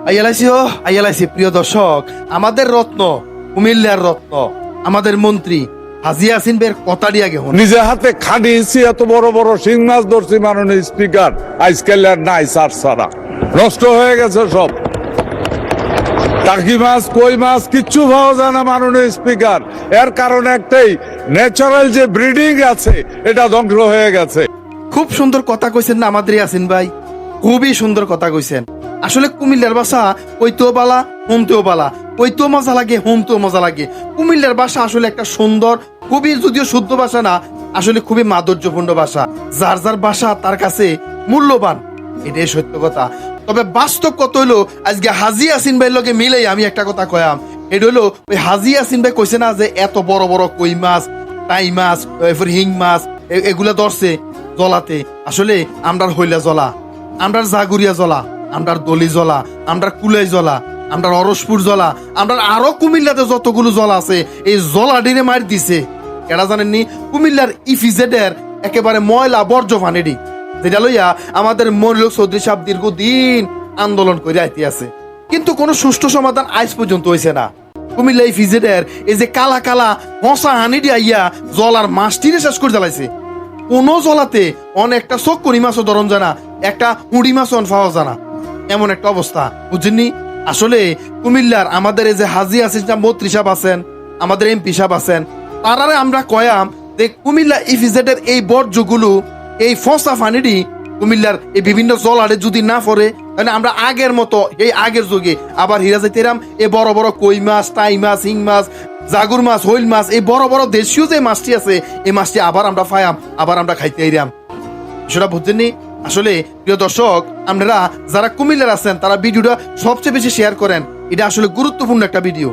আইয়ালাইছি প্রিয় দর্শক, আমাদের রত্ন, কুমিল্লার রত্ন, আমাদের মন্ত্রী হাজি ইয়াসিন ভাইয়ের কথাটি আগে হন। নিজে হাতে খাটিয়েছি, এত বড় বড় শিং মাছ ধরছি, মাননীয় স্পিকার আজকাল আর নাই, সার সারা নষ্ট হয়ে গেছে সব। টাকি মাছ, কই মাছ কিচ্ছু পাওয়া যায় না মাননীয় স্পিকার। এর কারণ একটাই, ন্যাচারাল যে ব্রিডিং আছে এটা ধ্বংস হয়ে গেছে। খুব সুন্দর কথা কইছেন না আমাদের ইয়াসিন ভাই, খুবই সুন্দর কথা কইছেন। আসলে কুমিল্লার ভাষা কইতেও বালা, শুনতেও বালা, কইতেও মজা লাগে, শুনতেও মজা লাগে। কুমিল্লার ভাষা আসলে একটা সুন্দর, খুবই যদিও শুদ্ধ ভাষা না, আসলে খুবই মাধুর্যপূর্ণ ভাষা। যার যার ভাষা তার কাছে মূল্যবান, এটাই সত্য কথা। তবে বাস্তব কত হইলো, আজকে হাজি ইয়াসিন ভাইয়ের লগে মিলেই আমি একটা কথা কয়াম, এটা হলো ওই হাজি ইয়াসিন ভাই কইছে না যে এত বড় বড় কই মাছ, টাই মাছ, হিং মাছ এগুলা ধরছে জলাতে। আসলে আমরার হইলা জলা, আমরার জাগুরিয়া জলা, আমরার দলি জলা, আমরার কুলাই জলা, আমরার অরসপুর জলা, আমরার আরো কুমিল্লাতে যতগুলো জলা আছে এই জলা ডিরে মার দিছে। এরা জানেননি কুমিল্লার ইফিজেডের একেবারে ময়লা বর্জ্য ফানেডি, যেটা লইয়া আমাদের মনিলক চৌধুরী সাহেব দীর্ঘদিন আন্দোলন করে আইতে আছে, কিন্তু কোনো সুষ্ঠু সমাধান আজ পর্যন্ত হয়েছে না। কুমিল্লা ইফিজেডের এই যে কালা কালা মশা হানিডি আইয়া জলার মাছটিরে শেষ করে জ্বালাইছে। কোন জলাতে অনেকটা চক্করি মাছও ধরন জানা, একটা হুড়ি মাছও পাওয়া জানা, এমন একটা অবস্থা, বুঝছেননি? আসলে কুমিল্লার আমাদের এই যে হাজি আসিস না মন্ত্রী সাহেব আছেন, আমাদের এমপি সাহেব আছেন, তারারে আমরা কয়াম যে কুমিল্লা ইফিজেডের এই বর্জ্যগুলো, এই ফসা ফানিডি কুমিল্লার এই বিভিন্ন জলারে যদি না পড়ে, তাহলে আমরা আগের মতো এই আগের যুগে আবার হিরা যাইতেরাম। এই বড় বড় কই মাছ, টাই মাছ, হিং মাছ, জাগুর মাছ, হইল মাছ, এই বড় বড় দেশীয় যে মাছটি আছে এই মাছটি আবার আমরা পাইয়াম, আবার আমরা খাইতে আইরাম। সেটা বুঝছেননি? আসলে প্রিয় দর্শক, আপনারা যারা কুমিল্লার আছেন তারা ভিডিওটা সবচেয়ে বেশি শেয়ার করেন, এটা আসলে গুরুত্বপূর্ণ একটা ভিডিও।